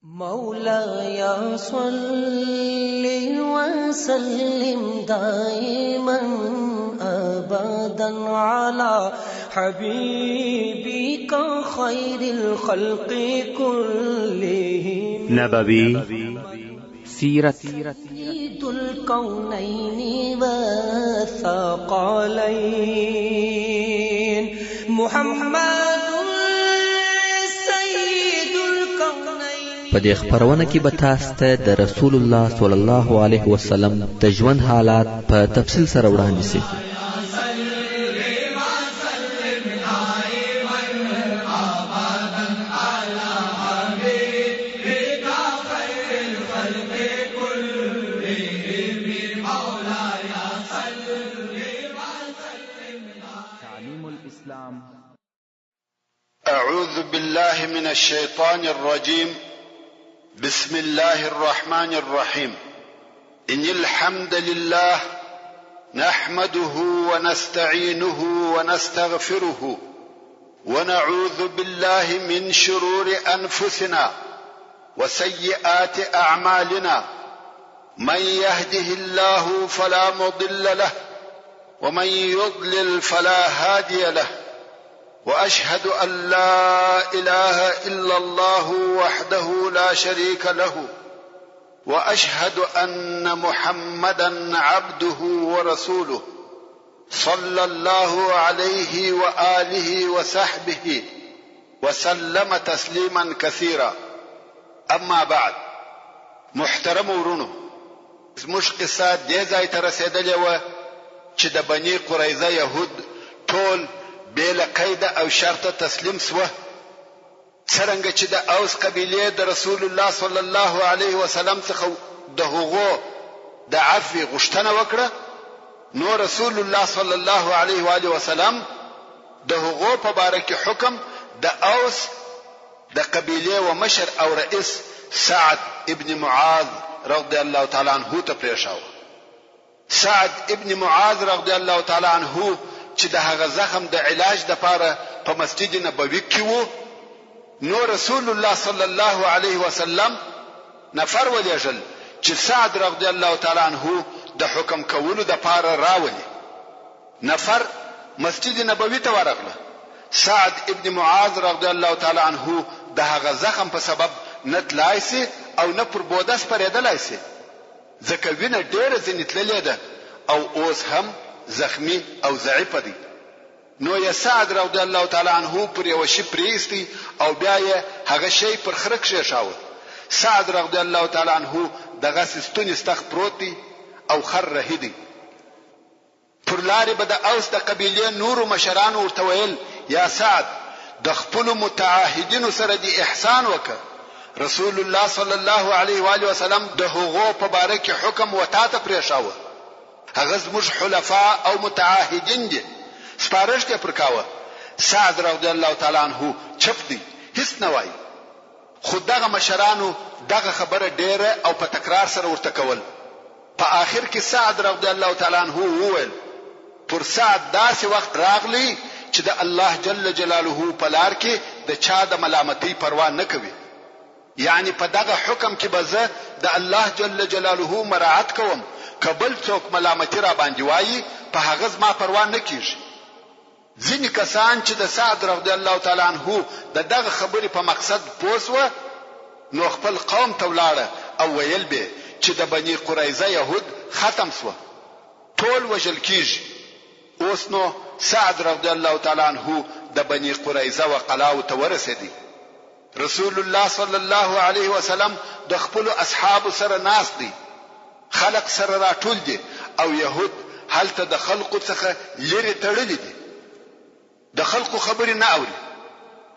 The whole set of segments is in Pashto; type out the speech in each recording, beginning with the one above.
مولاي صل وسلم دائما أبدا على حبيبك خير الخلق كلهم نبوي سيرت سيد الكونين والثقلين محمد په دې خبرونه کې به تاسو ته د رسول الله صلی الله علیه وسلم د ژوند حالات په تفصیل سره وړاندې شي. أعوذ بالله من الشيطان الرجيم. بسم الله الرحمن الرحيم. إن الحمد لله نحمده ونستعينه ونستغفره ونعوذ بالله من شرور أنفسنا وسيئات أعمالنا. من يهده الله فلا مضل له ومن يضلل فلا هادي له. وأشهد أن لا إله إلا الله وحده لا شريك له وأشهد أن محمدا عبده ورسوله صلى الله عليه وآله وصحبه وسلم تسليما كثيرا. أما بعد، محترم ورونو، زموږ قصه دې ځای ته رسېدلې وه چې د بني قریظه یهود ټول بلا قید او شرط تسلیم سوه. څرنګه چې د اوس قبیله د رسول الله صلی الله علیه وسلم څخه د هغو د عفو غوښتنه وکړه، نو رسول الله صلی الله علیه و آله وسلم د هغو په باره کې حکم د اوس د قبیله و مشر او رئیس سعد ابن معاذ رضی الله تعالی عنه ته پریښاو. سعد ابن معاذ رضی الله تعالی عنه چې د هغه زخم د علاج د پاره په مسجد نبوي کې وو، نو رسول الله صلی الله علیه وسلم نفر ولېږل چې سعد رضی الله تعالی عنه د حکم کولو د پاره راولي. نفر مسجد نبوي ته ورغله. سعد ابن معاذ رضی الله تعالی عنه د هغه زخم په سبب نه تلای سي او نه پر بوده سپرېدلای سي، ځکه وینه ډېره ځینې تللې ده او اوس هم زخمی او ضعیف دی. نو یا سعد رضی الله تعالی عنه پر یو شی پریستی او بیا یې هغه شی پر خره کښېښاوه. سعد رضی الله تعالی عنه دغه ستونی استخ پروت دی او خر رهیدي. پر لارې به د اوس د قبیلې نورو مشرانو ورته ویل، یا سعد، د خپلو متعاهدینو سره دی احسان وکړه. رسول الله صلی الله علیه و آله وسلم د هغو په باره کې حکم وتا ته پریښاوه. هغه زموږ حلفاء او متعاهدین دي، سپارښت یې پر کاوه. سعد رضی الله تعالی عنه چپ دی، هیڅ نه وایي. خو دغه مشرانو دغه خبره ډیره او په تکرار سره ورته کول. په آخر کې سعد رضی الله تعالی عنه وویل، پر سعد داسې وخت راغلی چې د الله جل جلاله په لار کې د چا د ملامتۍ پروا نه کوي. یعنی په دغه حکم کې به زه د الله جل جلاله مراعات کوم، کبل څوک ملامتي را باندې وایي په هغه زما پروا نه کیږي. ځینې کسان چې د سعد رضی الله تعالی عنه د دغه خبرې په مقصد پوسوه، نو خپل قوم ته ولاړه او ویل به چې د بني قریظه یهود ختم سوه، ټول وژل کیږي. اوس نو سعد رضی الله تعالی عنه د بني قریظه و قلاو ته ورسېدی. رسول الله صلی الله علیه وسلم د خپل اصحاب سره ناست دی، خلق سره راټول دي او يهود هلته د خلقو څخه لري تړلي دي، د خلقو خبرې نه اوري.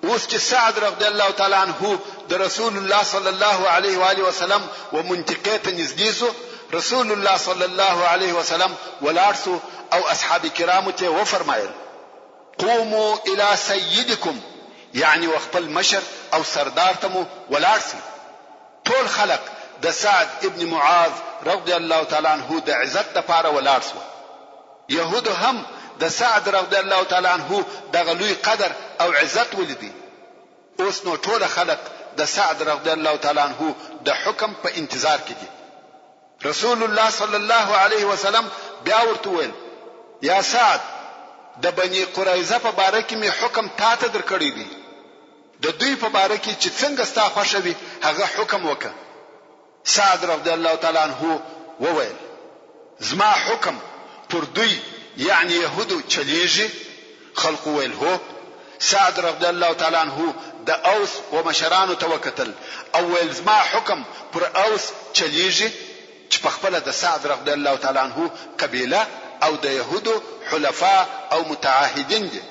اوس چې سعد رضی الله تعالی عنه د رسول الله صلی الله علیه و آله وسلم و منطقه ته نږدې شو، رسول الله صلی الله علیه وسلم ولاړ شو او اصحاب کرامو ته وفرمایل، قوموا الى سيدكم، یعنی وخپل مشر او سردار ته مو ولاړ شي. ټول خلق د سعد ابن معاذ رضی الله تعالی عنه د عزت لپاره ولاړ شو. يهود هم د سعد رضی الله تعالی عنه د غلوی قدر او عزت ولیدي. اوس نو ټول خلق د سعد رضی الله تعالی عنہ د حکم په انتظار کې دي. رسول الله صلی الله علیه وسلم بیا ورته وویل یا سعد د بنی قریظه په باره کې می حکم تا ته درکړی دی، د دوی په باره کې چې څنګه ستا خوښه وي هغه حکم وکړه. سعد رضی الله تعالی عنہ وویل زما حکم پر دوی یعنی يهودو چلیږي؟ خلق ویل هو. سعد رضی الله تعالی عنہ د اوس و مشرانو ته وکتل او ویل زما حکم پر اوس چلیږي، چې په خپل د سعد رضی الله تعالی عنہ قبیله او د يهودو حلفاء او متعاهدین دي.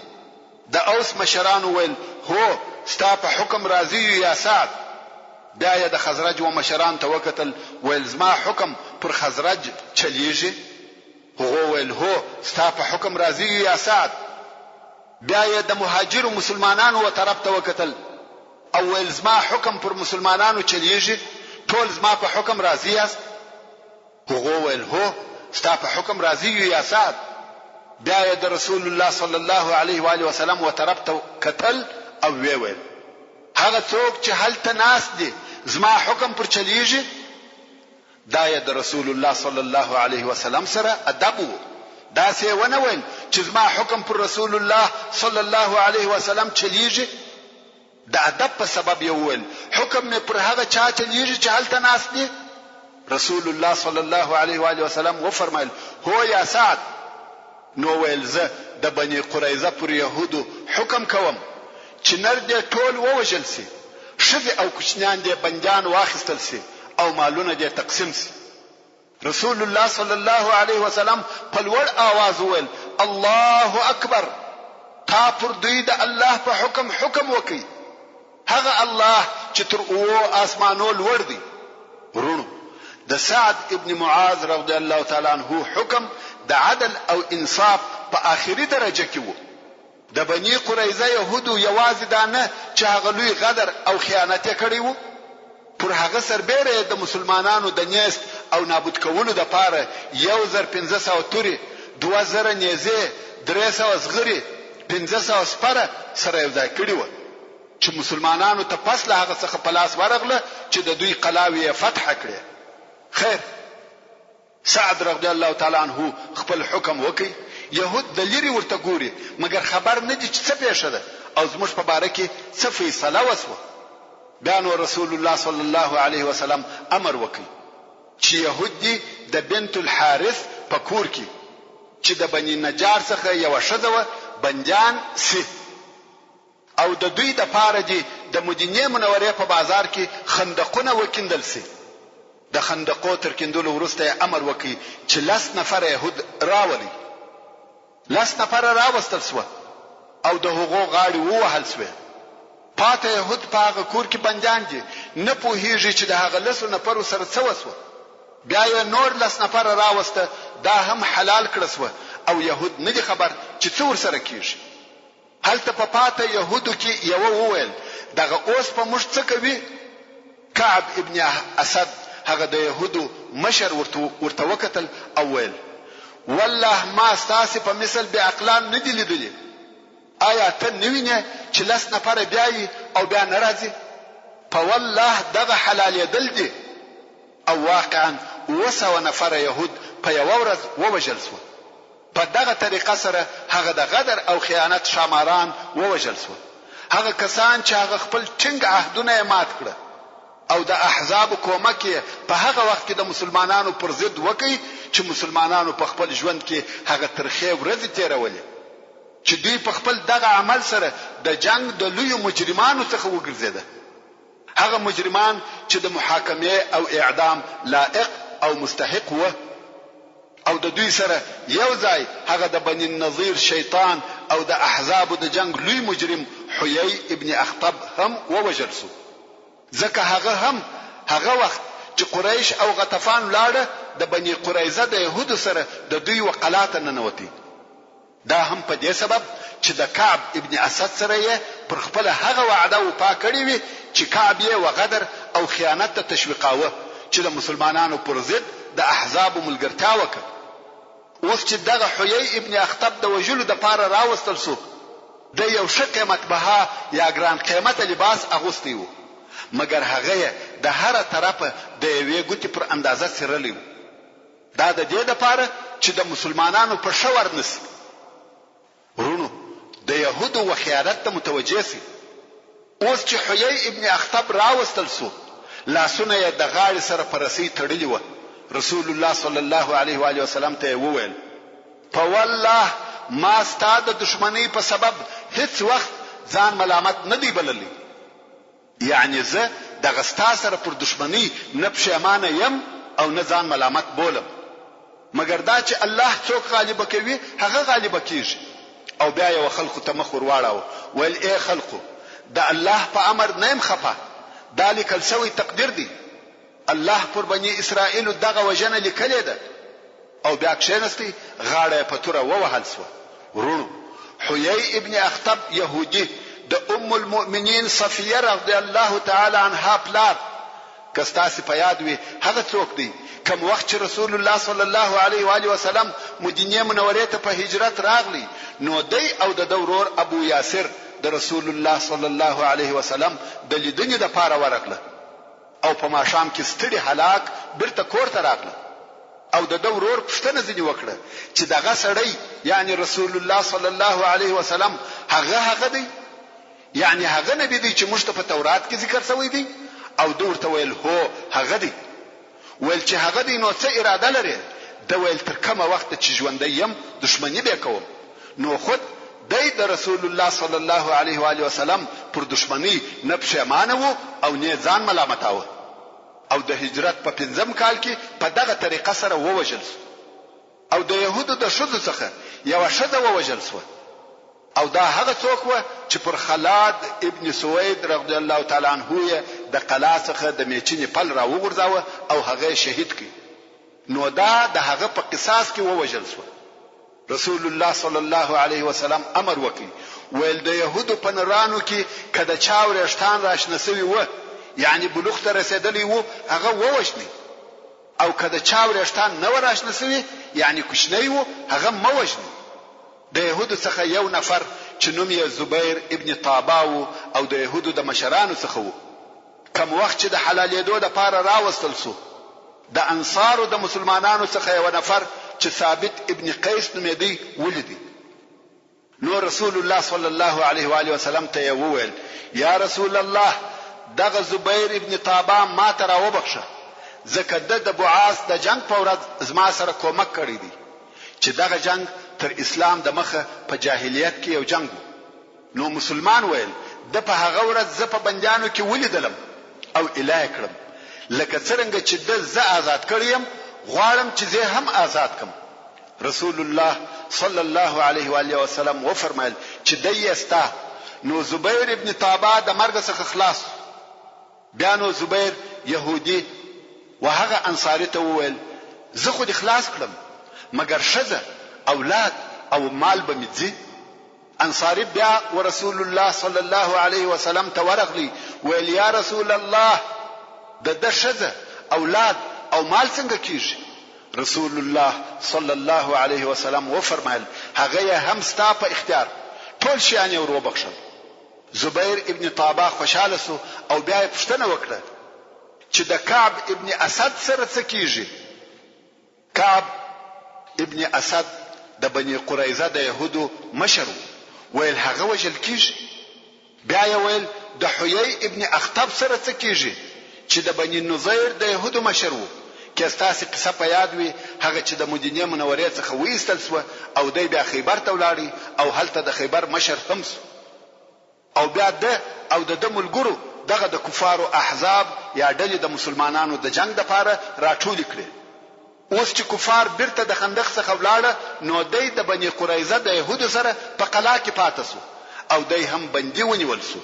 د اوس مشرانو ویل هو ستا په حکم راضی یا سعد. بیا د خزرج و مشران ته وکتل ویل زما حکم پر خزرج چلیږي. هغه ویل هو ستا په حکم راضی یا سعد. بیا د مهاجر مسلمانانو و طرف ته وکتل او ویل زما حکم پر مسلمانانو چلیږي، ټول زما په حکم راضی یاست. هغه ویل هو ستا په حکم راضی یا سعد. بیا د رسول الله صلی الله علیه و آله وسلم و طرف ته کتل او ویل هغه څوک چې هلته ناس دي زما حکم پر چلیږي. دا د رسول الله صلی الله علیه وسلم سره ادب وو. دا څه ونه ویل چې زما حکم پر رسول الله صلی الله علیه وسلم چلیږي. د ادب په سبب یو ویل حکم نه پر هغه چا چلیږي چې هلته ناس دي. رسول الله صلی الله علیه و آله وسلم و فرمایل هو یا سعد. نو ویل زه د بنی قریظه پر يهودو حکم کوم چې نر دې ټول ووژل سي، ښځې او کوچنیان دې بندیان واخیستل سي او مالونه دې تقسیم سي. رسول الله صلی الله علیه وسلم په لوړ आवाज وویل الله اکبر. تا پر دوی د الله په حکم وکي، هغه الله چې تر اوه اسمانو لوړ دی. ورونو د سعد ابن معاذ رضی الله تعالی عنہ حکم د عدل او انصاف په آخري درجه کې وو. د بنی قریظه يهودو یوازې دانه چې هغه لوی غدر او خیانت کړی وو، پر هغه سربېره د مسلمانانو د نیست او نابود کولو د پاره 1500 توري، 2000 نیزه، 300 زغری، 500 سپره سره یو ځای کړی وو چې مسلمانانو ته پس له هغه څخه پلاس ورغله چې د دوی قلاوی فتح کړي. خیر سعد رضی الله تعالی عنہ خپل حکم وکي. يهود د لری ورته ګوري مګر خبر نه دي چې څه پیښه ده او زموږ په باره کې څه فیصله وسوه. بیا نو رسول الله صلی الله علیه وسلم امر وکي چې يهود دي د بنت الحارث په کور کې چې د بنی نجار څخه یو شذوه بندیان سي او د دوی د پاره دي د مدینه منوره په بازار کې خندقونه وکیندل سي. د خندقو تر کیندلو وروسته امر وکي چې 10 نفر يهود راولي. 10 نفر راوستل سو او د هغو غاړي ووهل سو. پاته يهود په هغه کور کې بندیان دي، نه پوهیږي چې د هغه 10 نفر سره څه وسو. بیا یې نور 10 نفر راوسته، دا هم حلال کړ سو او يهود نه دي خبر چې څو ور سره کیږي. هلته په پاته يهودو کې یو وویل دغه اوس په مشت څه کوي؟ کعب ابن اسد هغه د يهودو مشر ورته وکتل او ویل والله ما ستاسو په مثل به عقلان نه دي لیدلي. آیا ته نوینه چې 10 نفر بیاي او بیا ناراضي؟ په والله دغه حلال دل دي. او واقعا 200 نفر يهود په یو ورځ ووجل سو. په دغه طریقه سره هغه د غدر او خیانت شاماران ووجل سو. هغه کسان چې هغه خپل ټینګ عهدونه مات کړ او د احزاب کومک په هغه وخت کې د مسلمانانو پر ضد وکي چې مسلمانانو په خپل ژوند کې هغه ترخه ورځ تیرولې چې دوی په خپل دغه عمل سره د جنگ د لوی مجرمانو څخه وګرځیدل. هغه مجرمان چې د محاکمه او اعدام لائق او مستحق و او د دوی سره یو ځای هغه د بنی النضیر شیطان او د احزاب د جنگ لوی مجرم حیی ابن اخطب هم ووجل سو. ځکه هغه وخت چې قریش او غطفان لاړه د بنی قریظه د يهودو سره د دوی وقلات نه نوتی. دا هم په دې سبب چې د کعب ابن اسد سره یې پر خپل هغه وعده وفا کړی وي چې کعب یې وغدر او خیانت ته تشویقاوه چې د مسلمانانو پر ضد د احزاب ملګرتیا وکړه. اوس چې دغه حیی ابن اخطب د وجلو د پاره راوستل سو، د یو ښه قیمت بها یا ګران قیمت لباس اغوستی وو مګر هغه د هر طرفه د یوې ګوتې پر اندازه سرلی دا د دې لپاره چې د مسلمانانو په شور نسی. ورونو د يهودو وخیانت ته متوجه سي. اوس چې حیي ابن اخطب راوستل سو لاسونه یې د غاړې سره پرسي تړلی و. رسول الله صلی الله علیه و آله وسلم ته وویل په والله ما ستاسو د دشمنی په سبب هیڅ وخت ځان ملامت نه دی بللی. یعنی زه د غستا سره پر دشمنی نه پښیمانه یم او نه ځان ملامت بولم. مګر دا چې الله څوک غالب کوي هغه غالب کیږي. او بیا یو خلکو ته مخ ورواړاو ویل ای خلکو د الله په امر نیم خفه دا لیکل شوی تقدیر دی. الله پر بنی اسرائیل دغه وجنه لیکلې ده. او بیا کښینستی غاړه په توره ووهل سو. ورونو حیي ابن اخطب يهودي د المؤمنین صفیه رضی الله تعالی عنها پلار کستاسی په یاد وي هغه څوک دی کوم وخت چې رسول الله صلی الله علیه و آله وسلم مدینه منوره ته په هجرت راغلی نو دی او د دورور ابو یاسر د رسول الله صلی الله علیه وسلم د لیدنې د پاره ورغله او په ماښام کې ستړي هلاک بیرته کور ته راغله او د دورور پښتنه ځنی وکړه چې دغه سړی یعنی رسول الله صلی الله علیه وسلم هغه دی یعنی هغه نبی دی چې موږ ته په تورات کې ذکر شوی دی. او دورته ویل هو هغه دی. ویل چې هغه دی نو څه اراده لري؟ د ویل تر کومه وخت چې ژوندې يم دشمنی به کوم. نو خود د رسول الله صلی الله علیه و آله وسلم پر دشمنی نه پښیمانه وو او نه ځان ملامتاوه. او د هجرت په 5م کال کې په دغه طریقه سره ووجل او د يهودو د شذ څخه یو شذ ووجل سو. او دا هغه څوک و چې پر خلاد ابن سوید رضی الله تعالی عنه د قلا څخه د میچنې پل را وغورځاوه او هغه شهید کی. نو دا د هغه په قصاص کې ووجل سو. رسول الله صلی الله علیه وسلم امر وکي ویل د يهودو په نرانو کې کده چاور شتان راشنسوي و یعنی بلوغ ته رسیدلی وو هغه ووجني او کده چاور شتان نو راشنسوي یعنی کوشنی وو هغه موجني. د يهودو څخه یو نفر چې نوم یې زبیر ابن طاباو او د يهودو د مشرانو څخه وو. کوم وخت چې د حلالېدو د پاره راوستل سو د انصارو د مسلمانانو څخه یو نفر چې ثابت ابن قیس نومېدی ولیدي. نو رسول الله صلی الله علیه و آله وسلم ته وویل یا رسول الله دغه زبیر ابن طابا ما ته راوبخشه ځکه د بعاث د جنگ په ورځ زما سره کومک کړی دی چې دغه جنگ تر اسلام د مخه په جاهلیت کې یو جنگ. نو مسلمان ویل د په هغه ورځ ز په بندیانو کې ولیدلم او الای کړم لکه څنګه چې د ز آزاد کړیم غواړم چې زه هم آزاد کم. رسول الله صلی الله علیه و آله وسلم و فرمایل چې دایستا. نو زبیر ابن طابا د مرګ څخه خلاص. بیا نو زبیر يهودي وهغه انصاری ته وویل زه خو دې خلاص کړم مګر شزه اولاد او مال به مځي. انصاری بیا ورسول الله صلی الله علیه وسلم ته ورغلی ویل یا رسول الله د شزه اولاد او مال څنګه کیږي؟ رسول الله صلی الله علیه وسلم و فرمایل هغه هم ستا په اختیار ټول شیان یې وروبخښل. زبیر ابن طابا خوشاله سو او بیا یې پوښتنه وکړه چې د کعب ابن اسد سره څه کیږي؟ کعب ابن اسد د بنی قریظه د يهودو مشر ویل هغه وجل کیږي. بیا یې ویل د حیي ابن اخطب سره څه کیږي چې د بنی نظیر د يهودو مشر وو. که تاسو قصه په یاد وي هغه چې د مدینه منورې څخه وېستل سو او دی بیا خیبر ته ولاړی او هلته د خیبر مشر هم سو. او بیا د او د ملګرو دغه د کفارو احزاب یا ډلې د مسلمانانو د جنگ لپاره راټول کړي. اوس چې کفار بیرته د خندق څخه ولاړه نو دی د بنی قریظه د يهودو سره په قلا کې پاتې سو او دی هم بندي ونیول سو.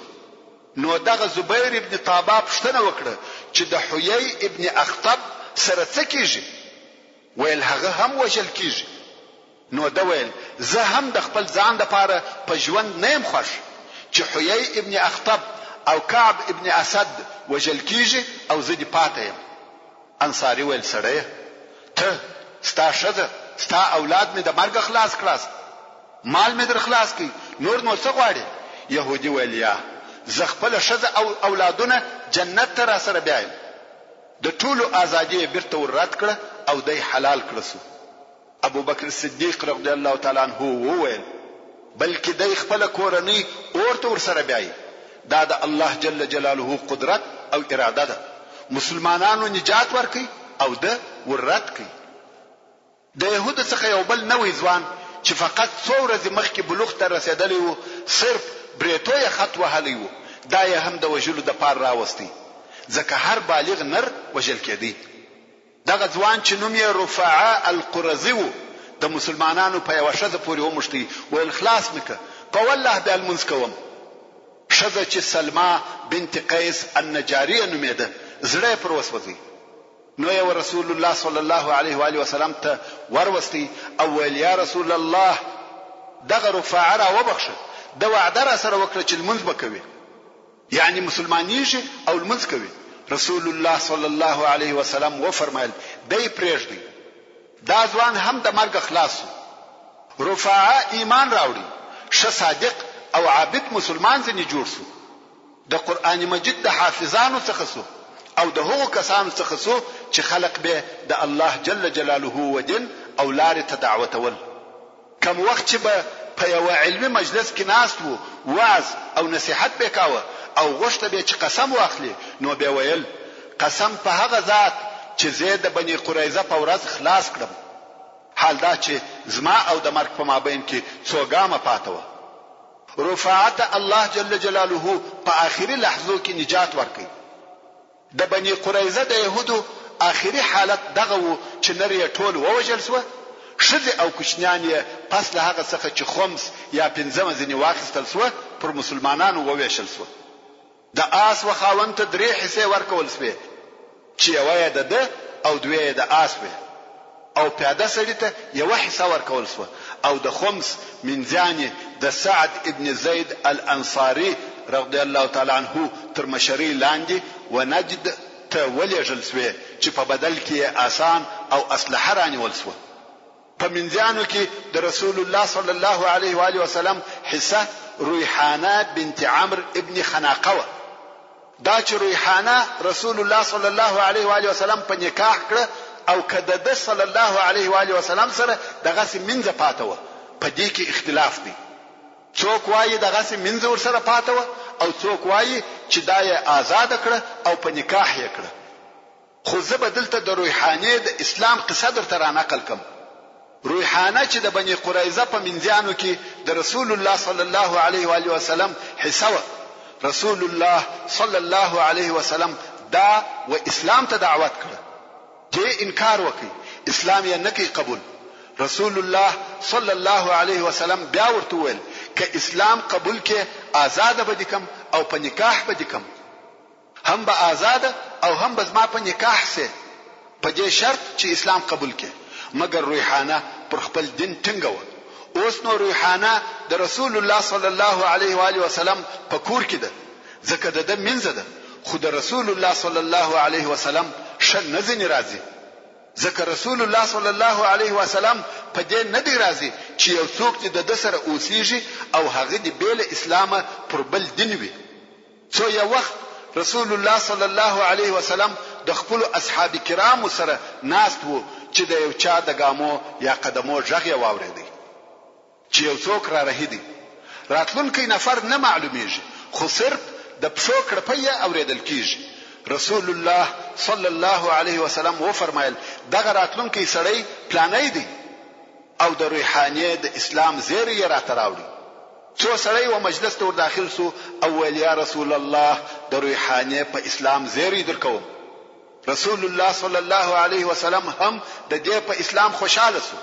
نو دغه زبیر ابن طابا پښتنه وکړه چې د حیي ابن اخطب سره څه کیږي؟ ویل هغه هم وجل کیږي. نو دا ویل زه هم د خپل ځان لپاره په ژوند نه يم خوښ چې حیي ابن اخطب او کعب ابن اسد وجل کیږي او زه دې پاتې یم. انصاری ویل سړی ته ستا شذ ستا اولاد مې د مرګ خلاص کړاس مال مې در خلاص کی نور نو څه غواړي؟ يهودي ویل یا زه خپل ښځه او اولادونه جنت ته را سره بیایم. د ټولو ازادي بیرته وررد کړه او دی حلال کړه سو. ابو بکر صدیق رضی الله تعالی عنہ وویل بلکې دی خپل کورنۍ اورته ورسره بیاي. دا د الله جل جلاله قدرت او اراده ده. مسلمانانو نجات ورکي او ده وررد کوي. د يهود څخه یو بل نوې ځوان چې فقط څو ورځې مخکې بلوغ ته رسیدلی وو صرف بریتو یې خط وهلی وو، دا یې هم د وژلو د پار راوستی ځکه هر بالغ نر وژل کېدی. دغه ځوان چې نوم یې رفاعه القرظي وو د مسلمانانو په یوه ښځه پورې وموښتی، ویل خلاص مې که په والله بیا لمونځ کوم. ښځه چې سلمى بنت قیس النجاریه نومېده زړه یې پر وسوځي. نو یې رسول الله صلی الله علیه و آله وسلم ته وروستی او ویل یا رسول الله دغه رفاعه را وبخښه، د وعده را سره وکړه چې لمونځ به کوي، یعنی مسلمانېږي او لمونځ کوي. رسول الله صلی الله علیه وسلم وفرمایل دی پرېږدئ. دا ځوان هم د مرګ خلاص شو. رفاعه ایمان راوړي، ښه صادق او عابد مسلمان ځنې جوړ شو. د قرآن مجید د حافظانو څخه شو او د هغو کسانو څخه شو چې خلق به د الله جل جلاله و دین او لارې ته دعوتول. کم وخت چې به په یو علمي مجلس کې ناست وو واعظ او نصیحت به کاوه او غوښته به چې قسم واخلي، نو به ویل قسم په هغه ذات چې زه د بني قریظه په ورځ خلاص کړم، حال دا چې زما او د مرګ په مابین کې څو ګامه پاته وه. رفاعت الله جل جلاله په آخري لحظو کې نجات ورکړي. د بني قریظه د يهودو آخري حالت دغه وو چې نر یې ټول ووژل سوه، ښځې او کوچنیان یې پس له هغه څخه چې خمس یا پنځمه ځینې واخیستل سوه پر مسلمانانو وویشل سوه. د آس و خاوند ته 3 حصې ورکول سوې چې یوه یې د ده او 2 یې د آس وې، او پیاده سړي ته 1 حصه ورکول سوه، او د خمس منځیانې د سعد ابن زید الانصاري رضی الله تعالی عنه تر مشرۍ لاندې و نجد ته ولېږل سوې چې په بدل کې آسان او اسلحه رانیول سوه. په منځیانو کې د رسول الله صلی الله علیه و آله وسلم حصه ریحانه بنت عمرو ابن خناقه وه. دا چې ریحانه رسول الله صلی الله علیه و آله وسلم په نکاح کړه او کده د صلی الله علیه و آله وسلم سره دغه سي منځه پاته وه. په دې کې اختلاف دی. څوک وایي دغه سي منځه ور سره پاته وه او څوک وایي چې دا یې آزاد کړه او په نکاح یې کړه. خو زه به دلته د ریحانه د اسلام قصه درته را نقل کوم. ریحانه چې د بني قریظه په منځیانو کې د رسول الله صلی الله علیه و آله وسلم حصه وه. رسول الله صلی الله علیه وسلم دا و اسلام ته دعوت کړه. دې انکار وکړي، اسلام یې نه کوي قبول. رسول الله صلی الله علیه وسلم بیا ورته وویل که اسلام قبول کې آزاد به دي کم او په نکاح به دي کم، هم به آزاد او هم به زما په نکاح سي، په دې شرط چې اسلام قبول کې. مگر ریحانه پر خپل دین ټینګه وه. اوس نو ریحانه د رسول الله صلی الله علیه و آله وسلم په کور کې ده، ځکه د ده منځه ده، خو د رسول الله صلی الله علیه وسلم ښه نه ځینې راځي، ځکه رسول الله صلی الله علیه وسلم په دې نه دی راځي چې یو څوک چې د ده سره اوسېږي او هغه د بېله اسلامه پر بل دین وي. څو یو وخت رسول الله صلی الله علیه وسلم د خپلو اصحاب کرامو سره ناست وو چې د یو چا د ګامو یا قدمو غږ یې واورېدی چې یو څوک را رهیدي. راتلونکی نفر نه معلومیږي، خو صرف د پښو کړپۍ یې اورېدل کیږي. رسول الله صلی الله علیه وسلم وفرمایل دغه راتلونکی سړی پلانی دی او د ریحانه د اسلام زیری یې راته راوړي. څو سړی و مجلس ته ور داخل سو او ویل یا رسول الله د ریحانه په اسلام زیری درکوم. رسول الله صلی الله علیه وسلم هم د دې په اسلام خوشاله سو.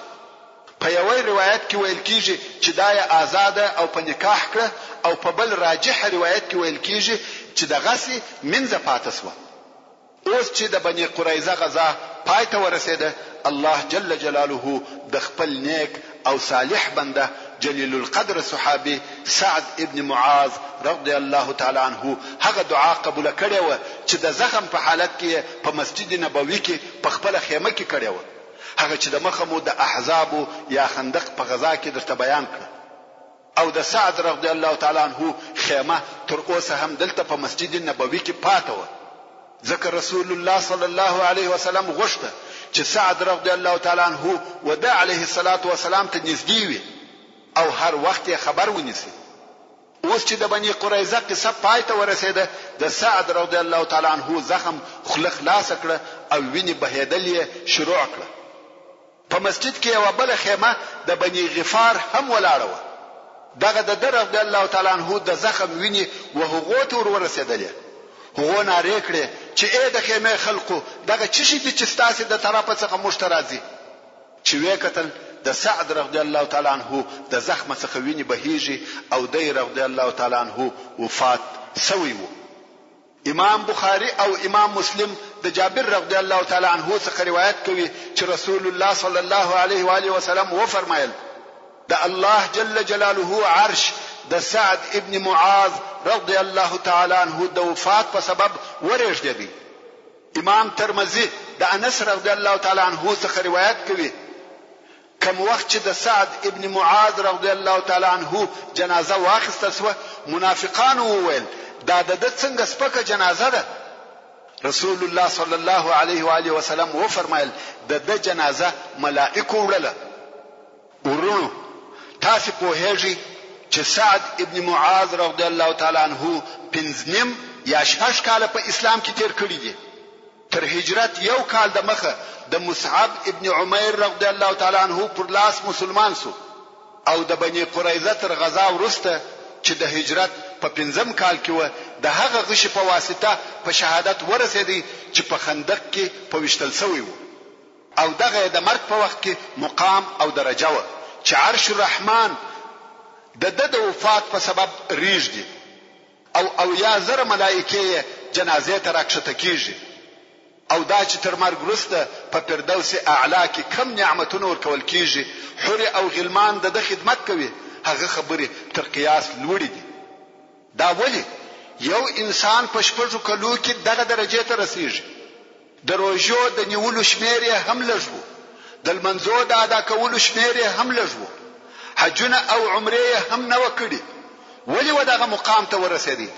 په یوې روایت کې ویل کیږي چې دا یې آزاد او په نکاح کړه، او په بل راجح روایت کې ویل کیږي چې دغه سي منځه پاته سوه. اوس چې د بني قریظه غزا پای ته ورسېده، الله جل جلاله د خپل نیک او صالح بنده جلیل القدر صحابي سعد ابن معاذ رضی الله تعالی عنه هغه دعا قبول کړې و چې د زخم په حالت کې په مسجد نبوي کې په خپل خیمه کې کړې و، هغه چې د مخمو د احزاب یا خندق په غزا کې درته بیان کړ. او د سعد رضی الله تعالی عنہ خیمه تر اوسه هم دلته په مسجد نبوي کې پاتې و. ځکه رسول الله صلی الله علیه وسلم غوښته چې سعد رضی الله تعالی عنہ ودع علیه الصلاة والسلام ته نږدې وي او هر وخت خبر ونیسي. اوس چې د بني قریظه قصه پای ته ورسېده، د سعد رضی الله تعالی عنہ زخم خوله خلاص کړه او ویني بهیدل یې شروع کړه. په مسجد کې یو بل خیمه د بني غفار هم ولاړه و. دغه د رضی الله تعالی عنہ د زخم ویني وهغه ته ورسېدلې. هغه ناره کړې چې اې د خیمه خلقو دغه چی شي چې ستاسو د طرفه څخه مشترازي. چې وې کتل د سعد رضی الله تعالی عنہ د زخم څخه ویني بهيږي او د رضی الله تعالی عنہ وفات سوی وو. امام بخاری او امام مسلم د جابر رضی الله تعالی عنہ څخه روایت کوي چې رسول الله صلی الله علیه و آله وسلم و فرمایل د الله جل جلاله عرش د سعد ابن معاذ رضی الله تعالی عنہ د وفات په سبب ورېږدي. امام ترمذی د انس رضی الله تعالی عنہ څخه روایت کوي کوم وخت چې د سعد ابن معاذ رضی الله تعالی عنہ جنازه واخیسته سو، منافقان وویل دا د څنګه سپکه جنازه ده. رسول الله صلی الله علیه و آله وسلم و فرمایل د جنازه ملائکه وړله. ورونو تاسو په هیږي چې سعد ابن معاذ رضی الله تعالی عنہ 15 یا 6 کال په اسلام کې تیر کړی دي. تر هجرت یو کال د مخه د مصعب ابن عمیر رضی الله تعالی عنہ پر لاس مسلمان سو او د بني قریظه تر غزا ورسته چې د هجرت په 15 کال کې و د هغه غش په واسطه په شهادت ورسېدی چې په خندق کې په وشتل سوی و او دغه د مرګ په وخت کې مقام او درجه و چې عرش الرحمن د وفات په سبب ریږدي او یا زره ملائکه جنازه ته راکښته کیږي او دا چې تر مرګ وروسته په فردوس اعلی کې کم نعمتونه ورکول کیږي. حور او غلمان د خدمت کوي، هغه خبره تر قیاس لوړې دي. دا ولی یو انسان په شپږو کلو کې دغه درجه ته رسیږي. د روزو د نیولو شمیر هم لږو، د منځو د ادا کولو شمیر هم لږو، حجونه او عمره هم نه وکړي. ولی ودغه مقام ته ورسېدي؟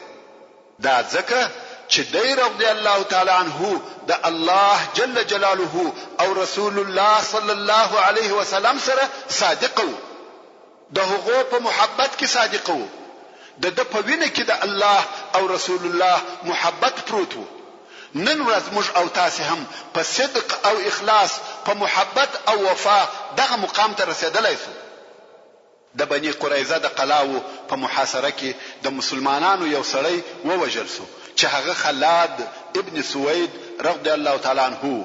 دا ځکه چې دی رضی الله تعالی عنہ د الله جل جلاله او رسول الله صلی الله علیه وسلم سره صادق وو. د هغه په محبت کې صادق وو. د په وینه کې د الله او رسول الله محبت پروت وو. نن ورځ موږ او تاسو هم په صدق او اخلاص په محبت او وفا دغه مقام ته رسیدلای شو. د بني قریظه د قلاو په محاصره کې د مسلمانانو یو سړی ووژل شو چې هغه خلاد ابن سوید رضی الله تعالی عنہ.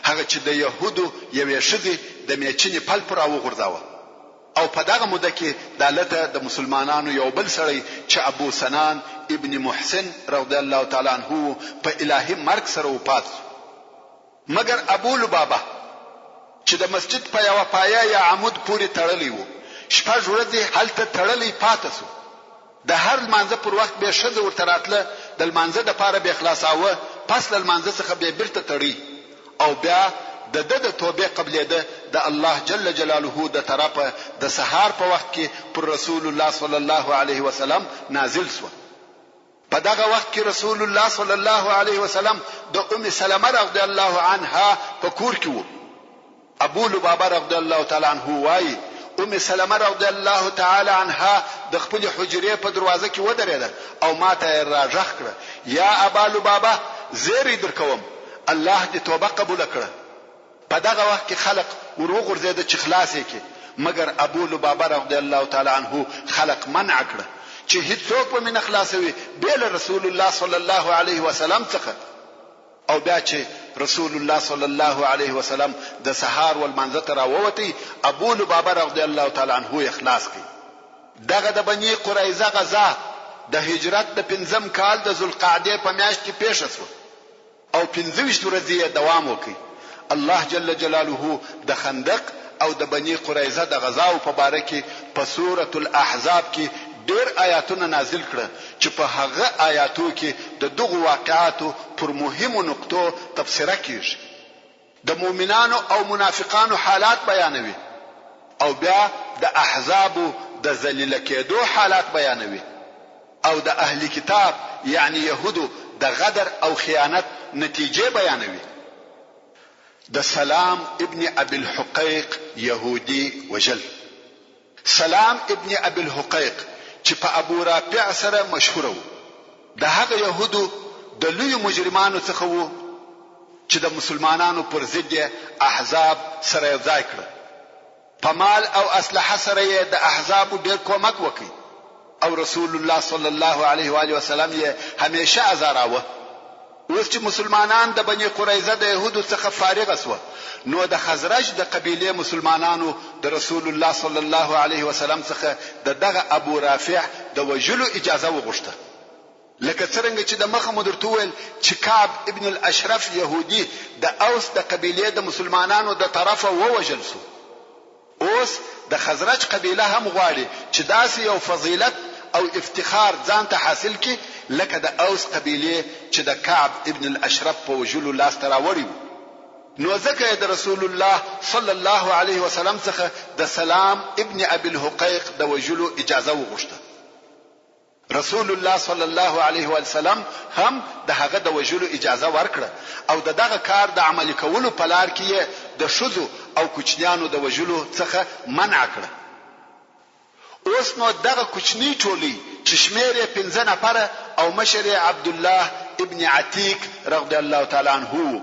هغه چې د يهودو یوې شذې د میچنې پل پر راوغورځاوه او په دغه موده کې دالته د مسلمانانو یو بل سړی چې ابو سنان ابن محسن رضی الله تعالی عنہ په الهي مرګ سره وفات شو. مګر ابو لبابه چې د مسجد په یو پایه یا عمود پورې تړلی وو، شپږ ورځې هلته تړلی پاتې شو. د هر لمانځه پر وخت به شذ ورته راتله، د لمانځه د پاره به خلاصاوه، پس له لمانځه څخه به بیرته تړي او بیا د توبه قبلېده د الله جل جلاله د طرفه د سحر په وخت کې پر رسول الله صلی الله علیه وسلم نازل شو. په دغه وخت کې رسول الله صلی الله علیه وسلم د ام سلمہ رضی الله عنها په کور کې وو. ابو لبابه رضی الله تعالی عنہ وايي ام سلمہ رضی الله تعالی عنها د خپل حجره په دروازه کې ودرېده او ماته راځخ کړه، یا ابا لبابه زیری درکوم، الله دې توبه قبول کړه. په دغه وخت کې خلق وروغورځید چې خلاص یې، مګر ابو لبابه رضی الله تعالی عنہ خلق منع کړه چې هیڅوک په من خلاصوي بل رسول الله صلی الله علیه وسلم څخه. او بیا چې رسول الله صلی الله علیه وسلم د سحر والمنځ ته راووتی، ابو لبابه رضی الله تعالی عنہ اخلاص کړ. دغه د بني قریظه غزا د هجرت د 15 کال د ذوالقعده په میاشت کې پیښ شو او 15 ورځې دوام وکړ. الله جل جلاله د خندق او د بني قریظه د غزاو په باره کې په سورۃ الاحزاب کې ډېر آیاتونه نازل کړه چې په هغه آیاتو کې د دغه واقعاتو پر مهمو نقطو تفسیره کیږي. د مؤمنانو او منافقانو حالات بیانوي او بیا د احزاب د ذلیل کېدو حالات بیانوي او د اهلی کتاب یعنی يهودو د غدر او خیانت نتیجه بیانوي. د سلام ابن ابي الحقيق يهودي وجل. سلام ابن ابي الحقيق چې په ابو رافع سره مشهور و، د هغه يهودو د لوی مجرمانو څخه و چې د مسلمانانو پر ضد احزاب سره یو ځای کړ. په مال او اسلحه سره د احزاب ډېر کومک وکړي او رسول الله صلی الله علیه و آله وسلم یې همیشه ازاراوه. اوس چې مسلمانان د بني قریظه د يهودو څخه فارغ شو، نو د خزرج د قبیله مسلمانانو د رسول الله صلی الله علیه وسلم څخه دغه ابو رافع د وجلو اجازه وغوښته. لکه څنګه چې د مخه مدرته ویل چې کعب ابن الاشرف يهودي د اوس د قبیله د مسلمانانو د طرفه ووجل شو. اوس د خزرج قبیله هم غواړي چې داسې یو فضیلت او افتخار ځان ته حاصل کړي لکه د اوس قبیله چې د کعب ابن الاشرف په وجلو لاس ته راوړي. نو ځکه د رسول الله صلی الله علیه وسلم څخه د سلام ابن ابي الحقيق د وجلو اجازه وغوښته. رسول الله صلی الله علیه وسلم هم د هغه د وجلو اجازه ورکړه او دغه کار د عملي کولو په لار کې د شذو او کوچنیانو د وجلو څخه منع کړه. اوس نو دغه کوچنی ټولي چې شمیر یې 15 نفره او مشر عبد الله ابن عتیق رضی الله تعالی عنه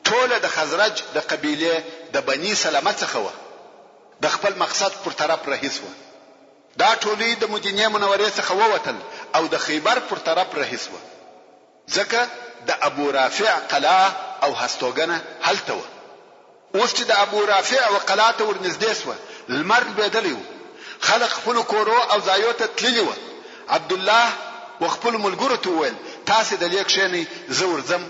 ټول د خزرج د قبیله د بني سلمہ څخه و، د خپل مقصد پر طرف رهیس و. دا ټولي د مدینه منورې څخه ووتل او د خیبر پر طرف رهیس و، ځکه د ابو رافع قلعه او هستوګنه هلته و. اوس چې د ابو رافع او قلعه ته ورنږدې شو، لمر بدلی و، خلق خپل کورو او ځایو ته تللی و. عبد الله وخپل ملګرو ته وویل تاسو د لیک شینی زور زم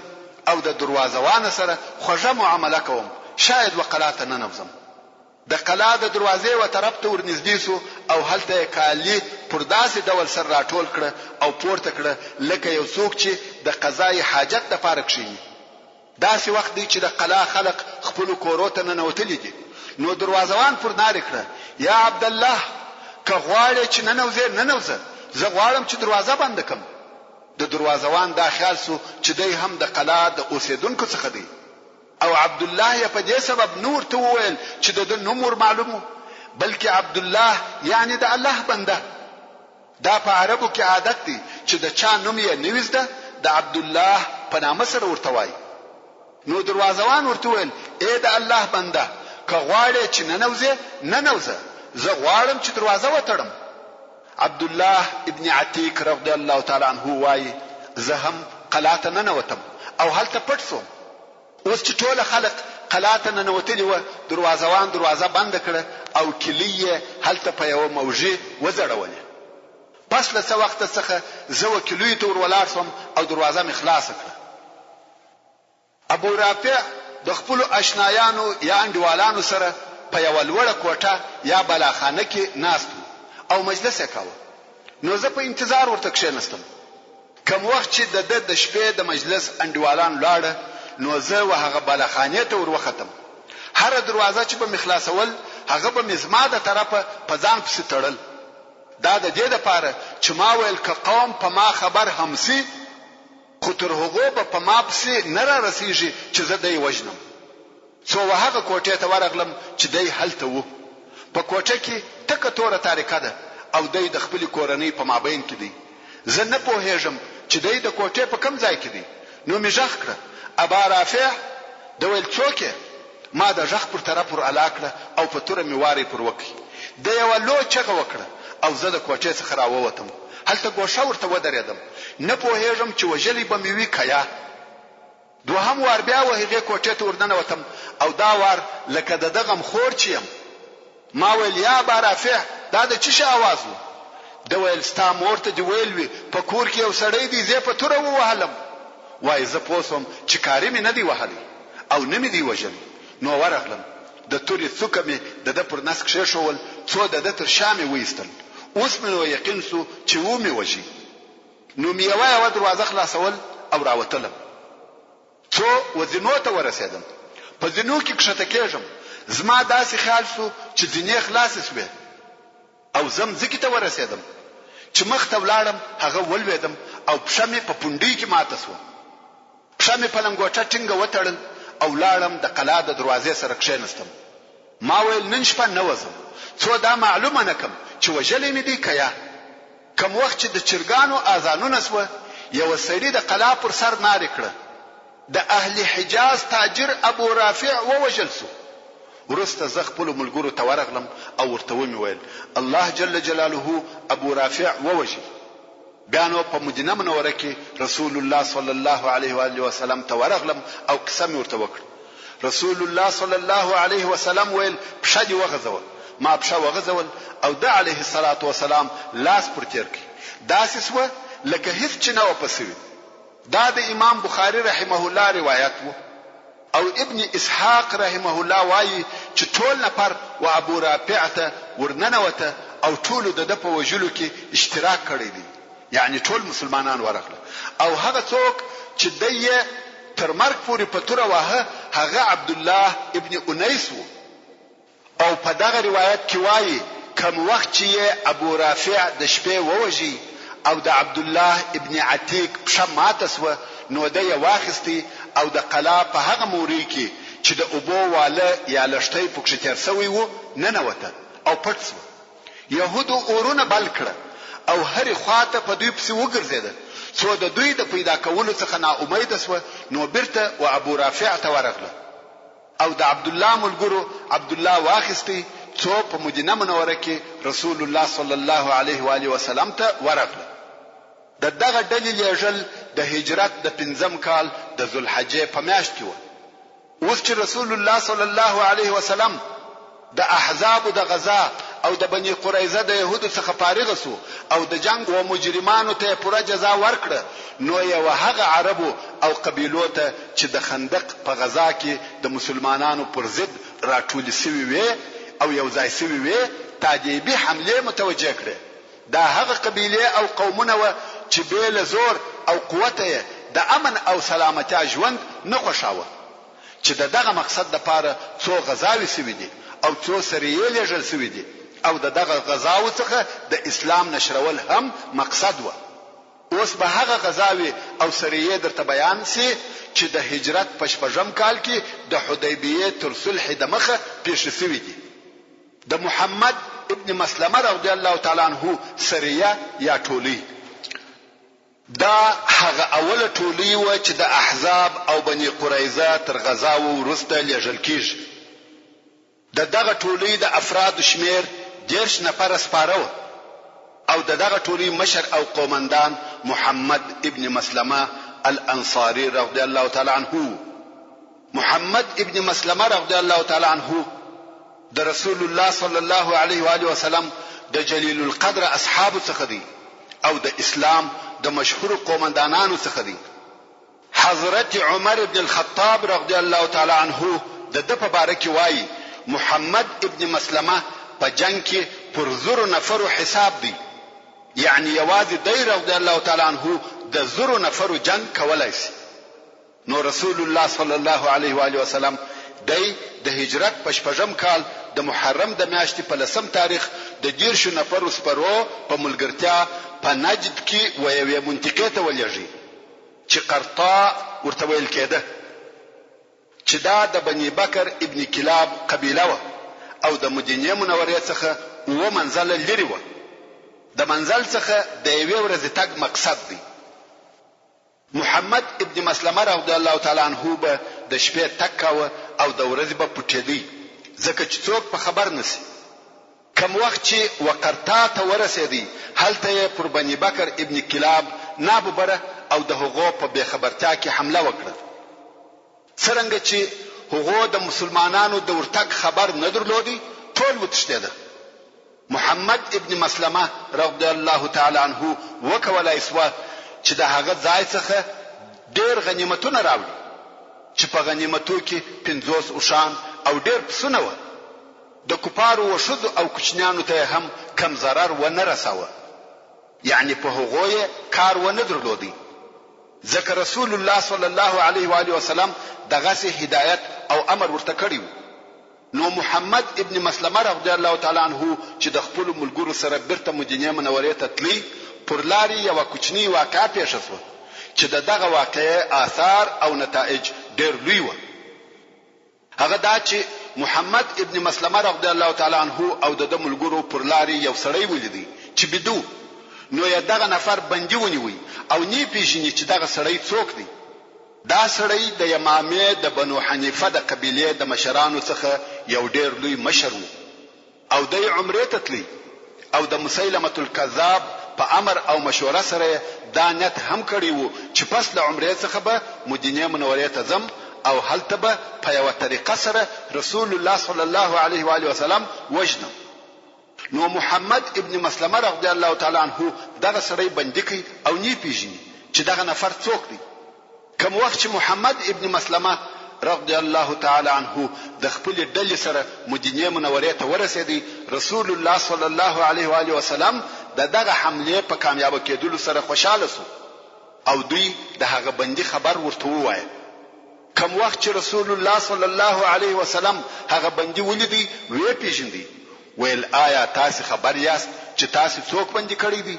او د دروازوان سره خوږه معامله کوم، شاید وقلعه ته نه نوزم. د قلعه د دروازې و طرف ته ورنږدې شو او هلته کالی پر داسې ډول سر راټول کړ او پورته کړ لکه یو څوک چې د قضای حاجت لپاره کښیني. داسې وخت دی چې د قلعه خلق خپل کورو ته ننوتلي دي. نو دروازوان پر ناره کړ یا عبد الله که غواړې چې ننوځه، زه غواړم چې دروازه بند کړم. د دروازوان دا خیال سو چې دی هم د قلعه د اوسیدونکو څخه دی او عبد الله یې په دې سبب نور ته وویل چې د نوم معلومو، بلکې عبد الله یعنی د الله بنده. دا په عربو کې عادت دی چې د چا نوم یې نویزده د عبد الله په نامه سره ورته وایي. نو دروازوان ورته ویل اے د الله بنده که غواړې چې ننوځه، زه غواړم چې دروازه وتړم. عبد الله ابن عتیق رضی الله تعالی عنه وایي زه هم قلعه ته ننوتم او هلته پټ شوم. اوس چې ټول خلق قلعه ته ننوتلي و، دروازوان دروازه بند کړه او کلی یې هلته په یو موجه وزړولې. پس له څه وخت څخه زه وکیلوی ته ورولار شوم او دروازه مې خلاص کړه. ابو رافع د خپل آشنایانو یا انډوالانو سره په یو لوړه کوټه یا بلاخانه کې ناست او مجلس یې کاوه. نو زه په انتظار ورته کښېنستم. کوم وخت چې د شپې د مجلس انډوالان لاړه، نو زه وهغه بلاخانه ته وروختم. هر دروازه چې په مخلاصول هغه به مزما د طرفه په ځان پسې تړل. دا د دې لپاره چې ما ویل که قوم په ما خبر همسي، خو تر هغه به په ما پسې نه را رسیږي چې زه دی وژنم. څو هغه کوټې ته ورغلم چې دی هلته و. په کوټه کې تکه توره تاریکه ده او دی د خپل کورنۍ په مابین کې دی. زه نه پوهېږم چې دی د کوټې په کوم ځای کې دی. نو مې غږ کړه ابا رافع، د ویل څوک یې؟ ما د غږ پر طرف ور علاقه او په توره مې واري پر وکړي. د یو لو چغه وکړه او زه د کوټې څخه راووتم. هلته ګوښه ورته ودرېدم. نه پوهېږم چې وژلې به مې وي که یا. دوهم وار بیا وهغې کوټې ته ورننوتم او دا وار لکه د دغه مخور چې یم. ما ویل یا ابا رافع دا د څه شي आवाज و؟ د ویل ستا مور ته دی ویل وي په کور کې یو سړی دی، زه په توره ووهلم. وای زه پوسوم چې کاری مې نه دی وهلی او نه مې دی وژلی. نو ورغلم د تورې څوکه مې د پر نس کښېښول، څو د تر شا مې وایستل. اوس مې یقین سو چې و مې وژي. نو مې یوه دروازه خلاصول او راوتلم. څو وزینو ته ورسېدم. په زینو کې کښته کېږم. زما داسې خیال سو چې زینې خلاصې شوې او زم ځکه ته ورسېدم چې مخ ته ولاړم هغه ولوېدم او پښه مې په پونډۍ کې ماته شوه. پښه مې په لنګوټه ټینګه وتړل او لاړم د قلا د دروازې سره کښېنستم. ما ویل نن شپه نه وځم څو دا معلومه نه کم چې وژلې مې دی که یا. کم وخت چې د چرګانو اذانونه سوه یو سړي د قلا پر سر نارې کړه. د اهل حجاز تاجر ابو رافع ووژل سو. ورسته زه خپلو ملګرو ته ورغلم او ورته ومې ویل الله جل جلاله ابو رافع ووژي. بیا نو په مدینه منوره کې رسول الله صلی الله علیه و آله وسلم ته ورغلم او قسم ورته وکړ. رسول الله صلی الله علیه وسلم ویل پښه دې وغځوه. ما پښه وغځول او د علیه الصلاة والسلام لاس پر تیر کړ. داسې سوه لکه هیڅ چې نه و پسې وي. دا د امام بخاری رحمه الله روایت وو او ابن اسحاق رحمه الله وایي چې ټول نفر و ابو رافع ته ورننوته او ټول د په وجلو کې اشتراک کړی دی، یعنی ټول مسلمانان ورغله. او هغه څوک چې دایې تر مرګ پورې په توره واه هغه عبد الله ابن انیس وو. او په دغه روایت کې وایي کوم وخت چې ابو رافع د شپې ووژي او د عبد الله ابن عتیق پښه ماته سوه نو د یې واخیستی او د قلا په هغه موري کې چې د اوبو واله یا لښتۍ پکښې تېر سوی وو ننوته او پټ سوه. یهودو اورونه بل کړه او هرې خواته په دوی پسې وګرځېده څو د دوی د پیدا کولو څخه ناامیده سوه. نو بیرته و ابو رافع ته ورغله او د عبد الله ملګرو عبد الله واخیستی څو په مدینه منوره کې رسول الله صلی الله علیه و آله وسلم ته ورغله. د دغه ډلې لیږل د هجرت د 5م کال د ذوالحجې په میاشت کې و. اوس چې رسول الله صلی الله علیه وسلم د احزاب د غزا او د بني قریظه د يهودو څخه فارغ سو او د جنگ او مجرمانو ته پوره جزا ورکړه نو یو هغه عربو او قبیلو ته چې د خندق په غزا کې د مسلمانانو پر ضد راټول شوي وي او یو ځای شوي وي تادیبي حمله متوجه کړه. دا هغه قبیله او قومونه و چې بیل زور او قوت د امن او سلامتی ژوند نه خوښاوه. چې دغه مقصد لپاره څو غزاوي شوي دي او څو سریې لېږل شوي دي او دغه غزاو څخه د اسلام نشرول هم مقصد و. اوس به هغه غزاوي او سریې درته بیان سي چې د هجرت په 6م کال کې د حدیبیه تر صلح د مخه پیښ شوي دي. د محمد ابن مسلمه رضی الله تعالی عنہ سریه یا ټولی دا هغه اوله ټولی و چې د احزاب او بني قریظه تر غزاو وروسته لیږل کیږي. دغه ټولی د افراد شمیر 10 نفر سپاره او دغه ټولی مشر او قومندان محمد ابن مسلمه الانصاري رضی الله تعالی عنہ. محمد ابن مسلمه رضی الله تعالی عنہ د رسول الله صلی الله علیه و آله وسلم د جلیل القدر اصحاب څخه دی او د اسلام د مشهور قومندانانو څخه دی. حضرت عمر ابن الخطاب رضی الله تعالی عنہ د په باره کې وایي محمد ابن مسلمه په جنگ کې پر 1000 نفر حساب دی، یعنی یوازې دی رضی الله تعالی عنہ د 1000 نفر جنگ کولای شي. نو رسول الله صلی الله علیه و آله وسلم دی د هجرت په 6م کال د محرم د میاشتې په 10م تاریخ د 10 نفر سپرو په ملګرتیا په نجد کې و یوې منطقې ته ولېږي چې قرطاء ورته ویل کېده چې دا د بني بکر ابن کلاب قبیله و او د مدینه منورې څخه و منزل لري و. د منزل څخه د یوې ورځې تګ مقصد دی. محمد ابن مسلمه رضی الله تعالی عنہ به د شپې تک کاوه او د ورځې به پټېدی ځکه چې څوک په خبر نسی. کم وخت چې وقرطا ته ورسېدی هلته یې پر بني بکر ابن کلاب ناببره او د هغو په بې خبرتیا کې حمله وکړه. څرنګه چې هغو د مسلمانانو د ورتګ خبر نه درلودي ټول وتښتېده. محمد ابن مسلمه رضی الله تعالی عنہ وکولای سوه چې د هغه ځای څخه ډېر غنیمتونه راوړي چې په غنیمتو کې 50 اوښان او ډېر پسونه و. د کفارو و ښځو او کوچنیانو ته هم کم ضرر و نه رساوه، یعنی په هغو یې کار و نه درلودي ځکه رسول الله صلی الله علیه و آله وسلم دغسې هدایت او امر ورته کړی و. نو محمد ابن مسلمه رضی الله تعالی عنہ چې د خپل ملګرو سره بیرته مدینه منورې ته تلی پر لارې یو کوچنی واقعه پیښ شوه چې دغه واقعې آثار او نتایج ډېر لوی و. هغه دا چې محمد ابن مسلمه رضی الله تعالی عنہ او د ملګرو پر لارې یو سړی ولیدي چې بدو نو یې دغه نفر بندي ونیوي او نی پیژني چې دغه سړی څوک دی. دا سړی د یمامه د بنو حنیفه د قبیله د مشرانو څخه یو ډېر لوی مشر و او د عمره ته تلی او د مسیلمه الکذاب په امر او مشوره سره دا نیت هم کړی وو چې پس له عمره څخه به مدینه منورې ته ځم او هلته به په یو طریقه سره رسول الله صلی الله علیه و آله وسلم وجنم. نو محمد ابن مسلمه رضی الله تعالی عنہ دغه سړی بندي کوي او نی پیژني چې دغه نفر څوک دی. کوم وخت چې محمد ابن مسلمه رضی الله تعالی عنہ د خپل ډلې سره مدینه منورې ته ورسېدی رسول الله صلی الله علیه و آله وسلم دغه حمله په کامیاب کېدلو سره خوشاله شو او دوی د هغه بندي خبر ورته ووایي. کوم وخت چې رسول الله صلی الله علیه وسلم هغه بندي ولیدي وی پیژندي ویل آیا تاسو خبر یاست چې تاسو څوک بندي کړی دي؟